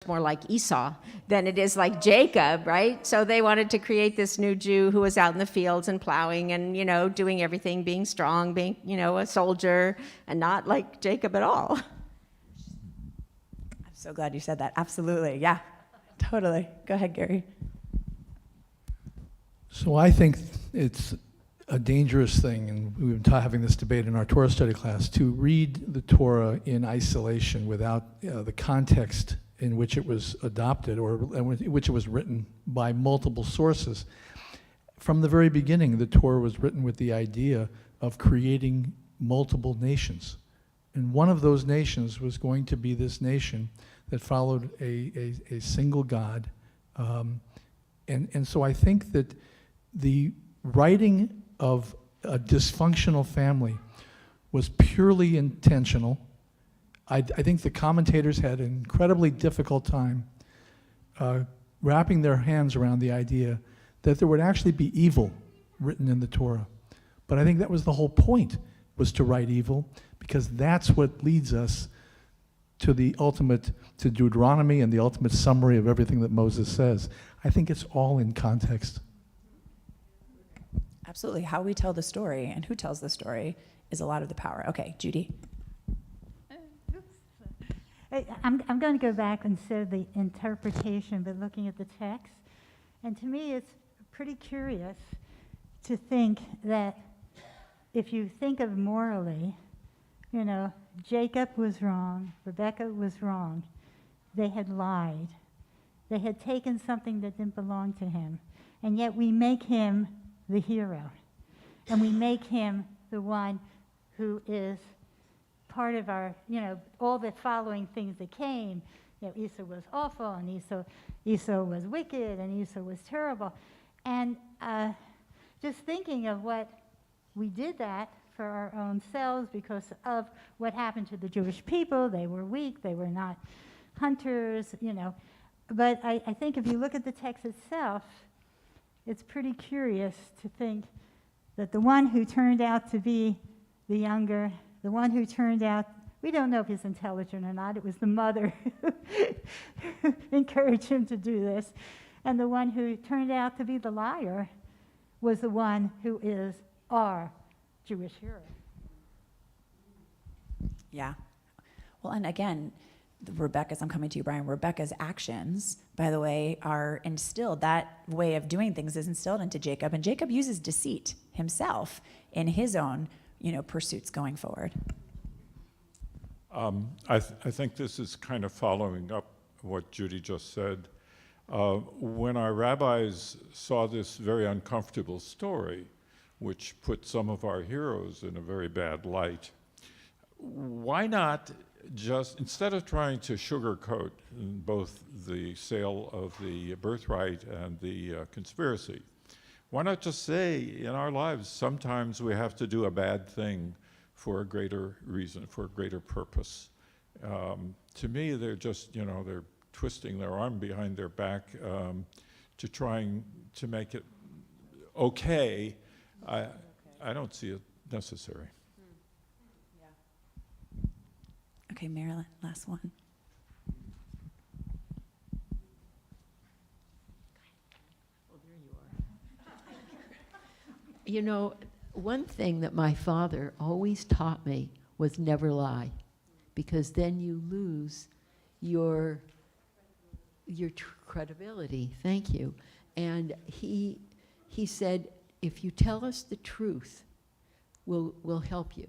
more like Esau than it is like Jacob, right? So they wanted to create this new Jew who was out in the fields and plowing and, doing everything, being strong, being, a soldier, and not like Jacob at all. I'm so glad you said that. Absolutely. Yeah, totally. Go ahead, Gary. So I think it's a dangerous thing, and we've been having this debate in our Torah study class, to read the Torah in isolation without the context in which it was adopted or in which it was written by multiple sources. From the very beginning, the Torah was written with the idea of creating multiple nations. And one of those nations was going to be this nation that followed a single God. And so I think that the writing of a dysfunctional family was purely intentional. I think the commentators had an incredibly difficult time wrapping their hands around the idea that there would actually be evil written in the Torah. But I think that was the whole point, was to write evil, because that's what leads us to to Deuteronomy and the ultimate summary of everything that Moses says. I think it's all in context. Absolutely. How we tell the story and who tells the story is a lot of the power. Okay, Judy. I'm going to go back instead of the interpretation, but looking at the text. And to me, it's pretty curious to think that if you think of morally, Jacob was wrong, Rebekah was wrong. They had lied. They had taken something that didn't belong to him. And yet we make him the hero. And we make him the one who is part of our, all the following things that came. Esau was awful, and Esau was wicked, and Esau was terrible. And just thinking of what we did that for our own selves because of what happened to the Jewish people. They were weak, they were not hunters, But I think if you look at the text itself, it's pretty curious to think that the one who turned out to be the younger, the one who turned out, we don't know if he's intelligent or not, it was the mother who encouraged him to do this, and the one who turned out to be the liar was the one who is our Jewish hero. Yeah. Well, and again, I'm coming to you, Brian, Rebekah's actions, by the way, are instilled, that way of doing things is instilled into Jacob, and Jacob uses deceit himself in his own, pursuits going forward. I think this is kind of following up what Judy just said. When our rabbis saw this very uncomfortable story, which put some of our heroes in a very bad light, why not just, instead of trying to sugarcoat both the sale of the birthright and the conspiracy, why not just say in our lives sometimes we have to do a bad thing for a greater reason, for a greater purpose? To me, they're just, they're twisting their arm behind their back to trying to make it okay. I don't see it necessary. Okay, Marilyn, last one. One thing that my father always taught me was never lie, because then you lose your credibility. Thank you. And he said, if you tell us the truth, we'll help you.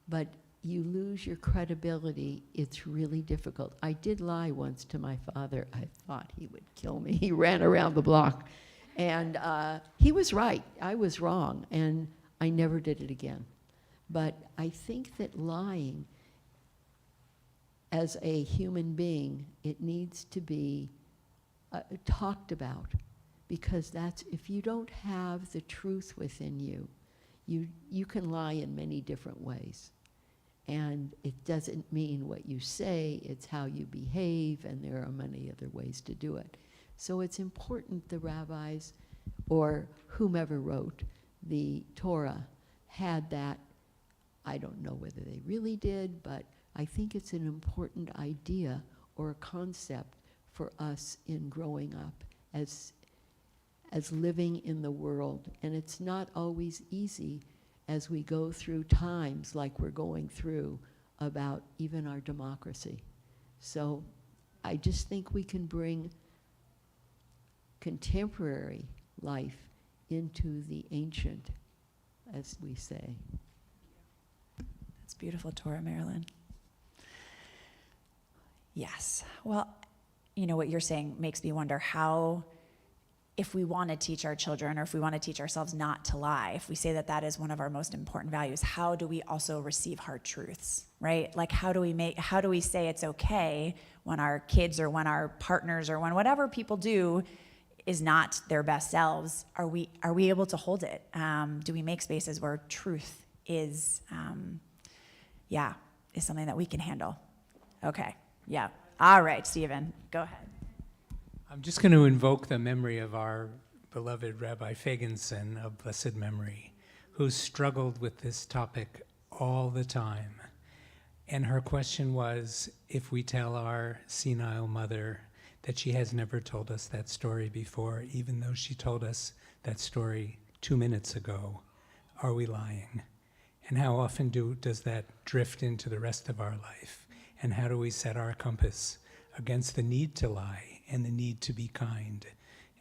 But you lose your credibility, it's really difficult. I did lie once to my father. I thought he would kill me. He ran around the block. And he was right. I was wrong, and I never did it again. But I think that lying, as a human being, it needs to be talked about, because if you don't have the truth within you, you can lie in many different ways. And it doesn't mean what you say, it's how you behave, and there are many other ways to do it. So it's important the rabbis, or whomever wrote the Torah, had that. I don't know whether they really did, but I think it's an important idea or a concept for us in growing up as living in the world. And it's not always easy as we go through times like we're going through about even our democracy. So I just think we can bring contemporary life into the ancient, as we say. That's beautiful, Torah, Marilyn. Yes. Well, you know, what you're saying makes me wonder how, if we want to teach our children, or if we want to teach ourselves not to lie, if we say that that is one of our most important values, how do we also receive hard truths, right? Like, how do we say it's okay when our kids or when our partners or when whatever people do is not their best selves? Are we able to hold it? Do we make spaces where truth is something that we can handle? Okay, yeah. All right, Stephen, go ahead. I'm just going to invoke the memory of our beloved Rabbi Fagenson of blessed memory, who struggled with this topic all the time. And her question was, if we tell our senile mother that she has never told us that story before, even though she told us that story 2 minutes ago, are we lying? And how often does that drift into the rest of our life? And how do we set our compass against the need to lie and the need to be kind?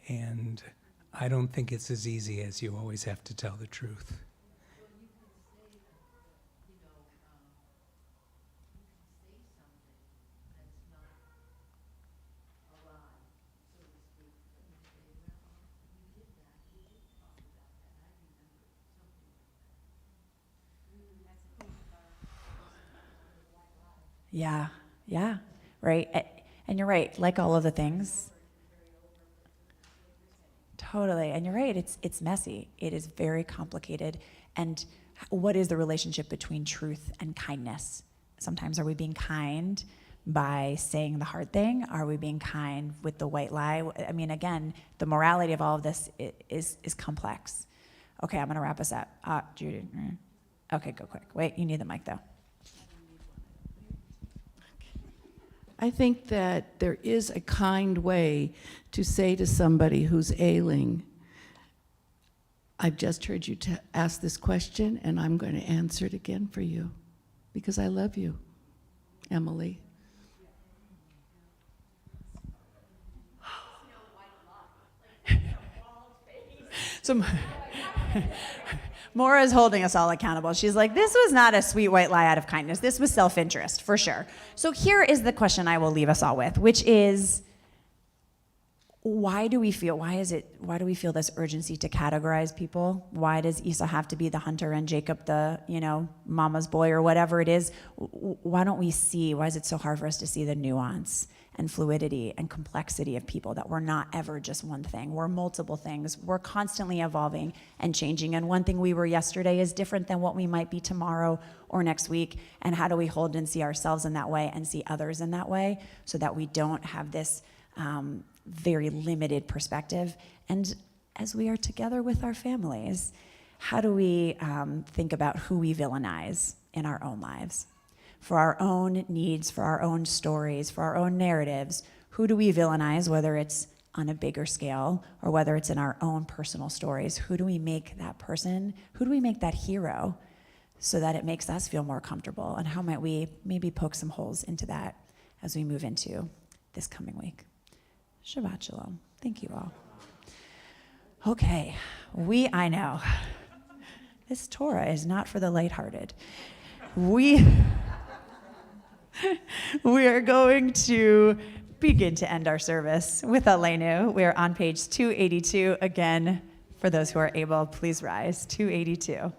And I don't think it's as easy as you always have to tell the truth. Yeah, right. And you're right, like all of the things. Totally, and you're right, it's messy. It is very complicated. And what is the relationship between truth and kindness? Sometimes are we being kind by saying the hard thing? Are we being kind with the white lie? I mean, again, the morality of all of this is complex. Okay, I'm gonna wrap us up. Judy, okay, go quick. Wait, you need the mic though. I think that there is a kind way to say to somebody who's ailing, I've just heard you ask this question, and I'm going to answer it again for you, because I love you, Emily. So Maura is holding us all accountable. She's like, this was not a sweet white lie out of kindness. This was self-interest, for sure. So here is the question I will leave us all with, which is, why do we feel this urgency to categorize people? Why does Esau have to be the hunter and Jacob the, mama's boy or whatever it is? Why is it so hard for us to see the nuance and fluidity and complexity of people, that we're not ever just one thing? We're multiple things. We're constantly evolving and changing. And one thing we were yesterday is different than what we might be tomorrow or next week. And how do we hold and see ourselves in that way and see others in that way, so that we don't have this very limited perspective? And as we are together with our families, how do we think about who we villainize in our own lives? For our own needs, for our own stories, for our own narratives, who do we villainize, whether it's on a bigger scale or whether it's in our own personal stories? Who do we make that person? Who do we make that hero, so that it makes us feel more comfortable? And how might we maybe poke some holes into that as we move into this coming week? Shabbat shalom. Thank you all. Okay, I know. This Torah is not for the lighthearted. We are going to begin to end our service with Aleinu. We are on page 282. Again, for those who are able, please rise. 282.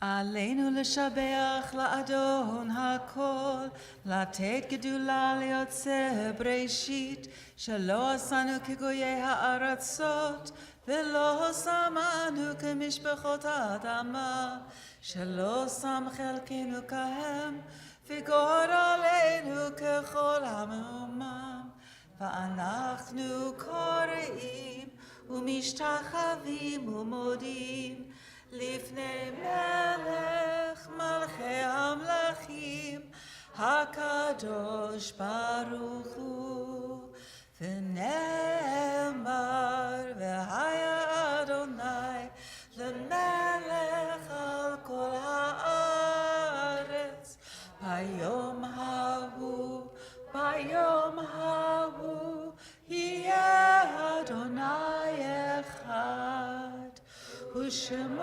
עלינו לשבח לאדון הכל, לתת גדולה ליוצא בראשית, שלא עשנו כגויי הארצות, ולא שמנו כמשפחות האדמה, שלא שם חלקנו כהם, וגור עלינו ככל המאומם. ואנחנו קוראים ומשתחווים ומודים לפני מלך מלכי המלכים הקדוש ברוך הוא. ונאמר והיה אדוני למלך על כל הארץ ביום ההוא יהיה אדוני אחד ושמו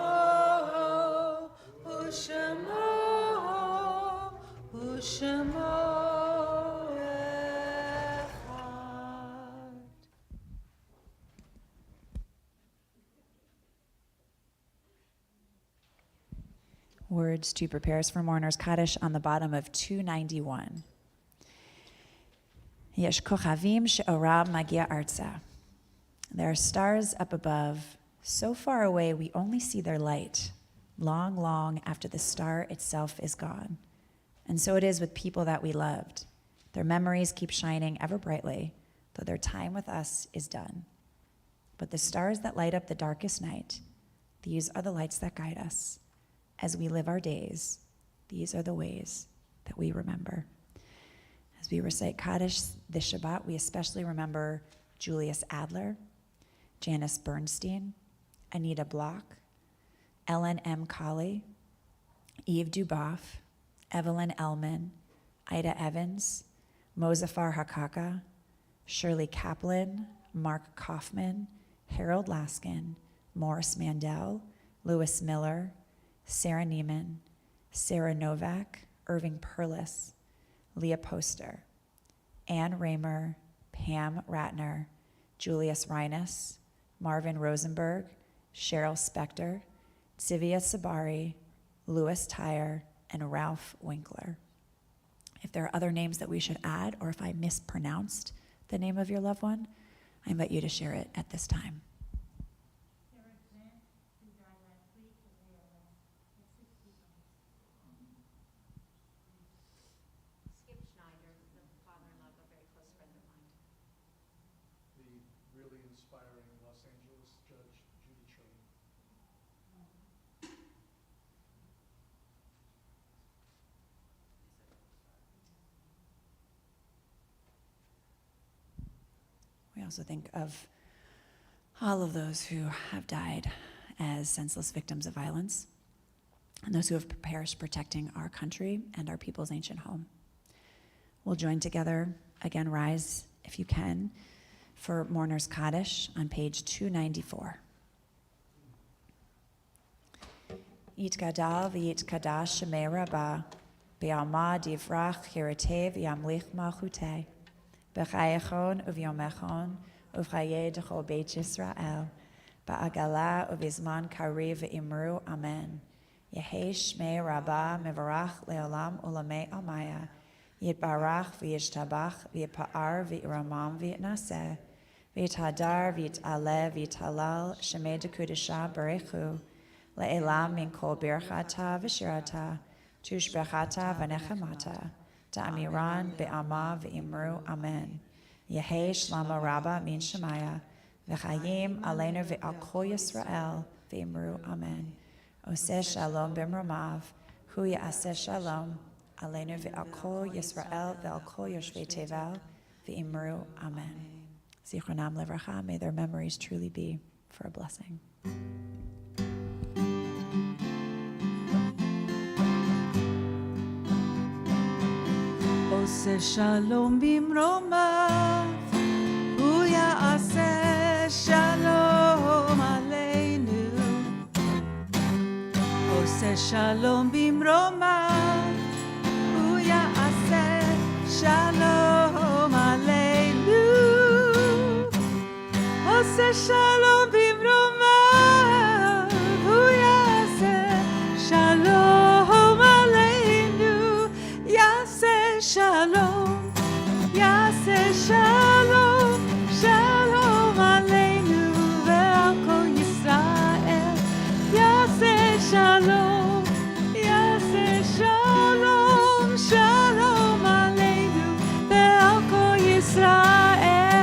אחד. Words to prepare us for Mourner's Kaddish on the bottom of 291. Yesh kochavim she'oram magia arza. There are stars up above, so far away we only see their light, long, long after the star itself is gone. And so it is with people that we loved. Their memories keep shining ever brightly, though their time with us is done. But the stars that light up the darkest night, these are the lights that guide us. As we live our days, these are the ways that we remember. As we recite Kaddish this Shabbat, we especially remember Julius Adler, Janice Bernstein, Anita Block, Ellen M. Colley, Eve Duboff, Evelyn Ellman, Ida Evans, Mozafar Hakaka, Shirley Kaplan, Mark Kaufman, Harold Laskin, Morris Mandel, Lewis Miller, Sarah Neiman, Sarah Novak, Irving Perlis, Leah Poster, Ann Raymer, Pam Ratner, Julius Reines, Marvin Rosenberg, Cheryl Spector, Zivia Sabari, Louis Tyre, and Ralph Winkler. If there are other names that we should add, or if I mispronounced the name of your loved one, I invite you to share it at this time. Skip Schneider, the father-in-law of a very close friend of mine. The really inspiring Los Angeles judge, Judy Train. We also think of all of those who have died as senseless victims of violence, and those who have perished protecting our country and our people's ancient home. We'll join together, again, rise if you can, for Mourner's Kaddish on page 294. Yit gadal v'yit kadash shemei rabbah, b'yalma divrach hirete v'yamlich malchutei, b'chayechon uvyomechon uvchaye d'chol beit Yisrael, ba'agala uvizman kariv v'imru amen. Yehei shmei rabbah mevarach leolam ulamei almaya, yitbarach v'yishtabach v'yipa'ar v'iramam v'yitnaseh, v'yithadar v'yit'aleh v'yithalal shemei dekudesha berechu, le'elam min kol birchata v'shirata, tushbechata v'nechemata, ta'amiran be'ama v'imru amen. Yehei shlama rabba min shemaya, v'chayim aleinu v'al kol Yisrael v'imru amen. Oseh shalom b'mromav, hu ya'aseh shalom, aleinu v'al kol Yisrael v'al kol yoshvei tevel v'imru amen. Zichronam levracha, may their memories truly be for a blessing. עושה שלום במרומיו, הוא יעשה שלום עלינו. עושה שלום במרומיו, הוא יעשה שלום עלינו. עושה שלום במרומיו, הוא יעשה שלום עלינו. יעשה שלום, יעשה שלום, שלום עלינו ועל כל ישראל. יעשה שלום, יעשה שלום, שלום עלינו ועל כל ישראל.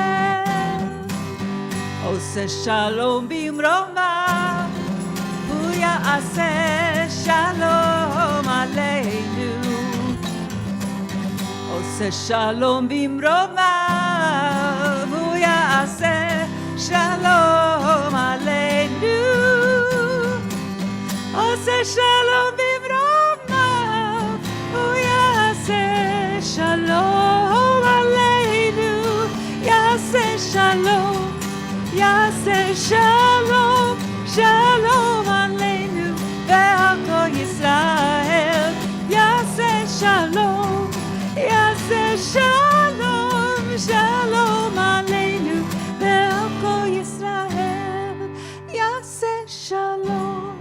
עושה שלום במרומיו, הוא יעשה שלום עלינו. עושה שלום במרומיו, הוא יעשה שלום עלינו. עושה שלום במרומיו, הוא יעשה שלום עלינו. יעשה שלום, יעשה שלום, שלום עלינו ועל כל ישראל. יעשה שלום, יעשה שלום, שלום עלינו ועל כל ישראל. יעשה שלום,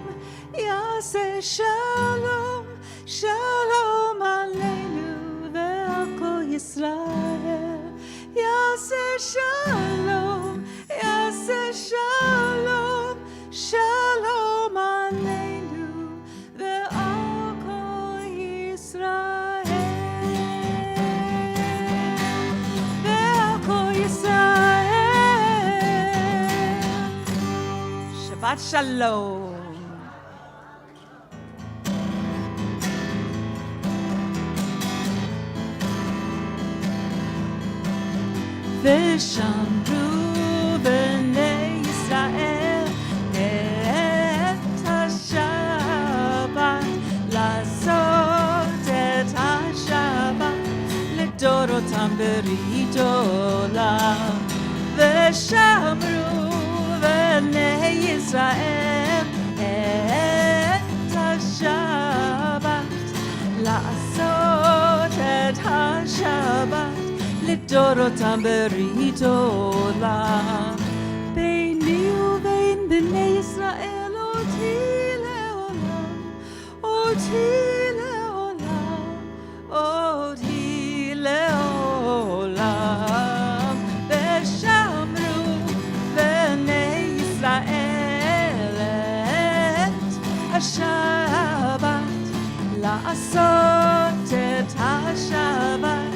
יעשה שלום, שלום עלינו ועל כל ישראל. יעשה שלום, יעשה שלום, שלום עלינו ועל כל ישראל. ועל כל ישראל. שבת שלום. ושמרו בני ישראל את השבת, לעשות את השבת לדורותם ברית עולם. ושמרו בני ישראל את השבת, לעשות את השבת לדורותם ברית עולם. ביני ובין בני ישראל אותי לעולם, אותי לעולם, אותי לעולם. ושמרו בני ישראל את השבת, לעשות את השבת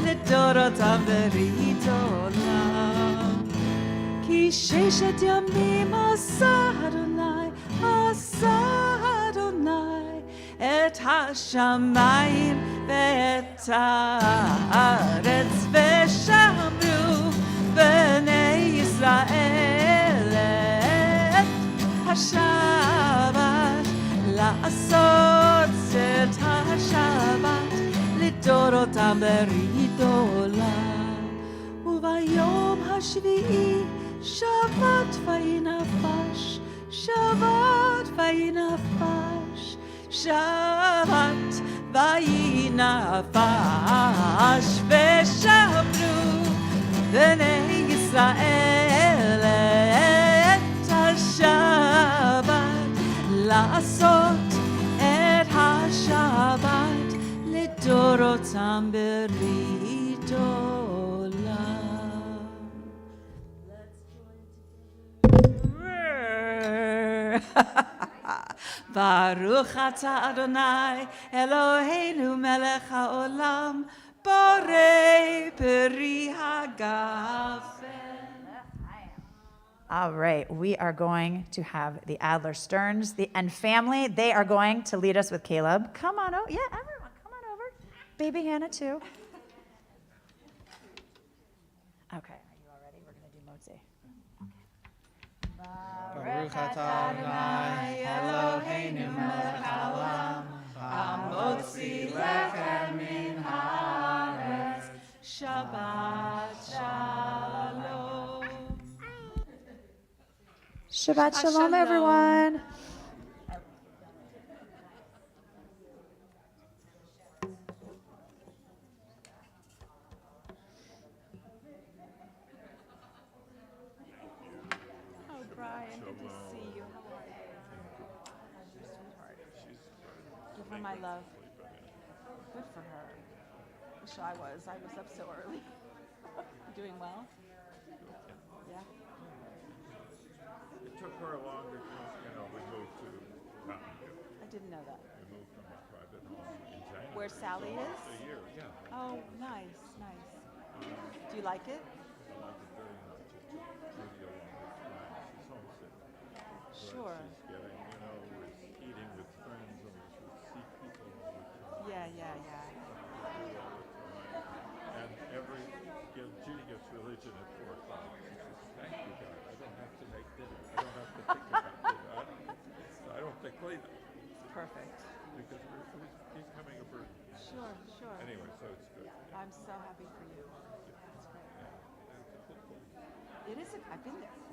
לדורותם ברית עולם. כי ששת ימים עשה אדוני, עשה אדוני את השמיים ואת הארץ. ושמרו בני ישראל את השבת, לעשות את השבת לדורותם ברית עולם. וביום השביעי שבת וינפש, שבת וינפש, שבת וינפש. ושמרו בני ישראל את השבת, לעשות את השבת לדורותם ברית עולם. ברוך אתה אדוני אלוהינו מלך העולם, בורא פרי הגפן. All right, we are going to have the Adler Stearns and family. They are going to lead us with Caleb. Come on over. Yeah, everyone, come on over. Baby Hannah, too. Okay, are you all ready? We're going to do Motzi. Baruch atah Adonai Eloheinu melech haolam, hamotzi lechem min haaretz. Shabbat shalom. Shabbat shalom, everyone. Oh, Brian, good to see you. How are you? How's your sweetheart? Give her my love. Good for her. Wish I was. I was up so early. Doing well? Yeah. It took her longer to, we moved to Mountain View. I didn't know that. We moved from a private home in January. Where Sally is? A year, yeah. Oh, nice, nice. Do you like it? I like it very much. It's really a wonderful Sure. She's getting, was eating with friends and was with see people all the time. Yeah. And Judy gets religion at 4 o'clock. She says, thank you, God. I don't have to make dinner. I don't have to think about dinner. I don't think later. Perfect. Because it was becoming a burden. Sure. Anyway, so it's good. I'm so happy for you. That's great. It's a good place. It is. I've been there.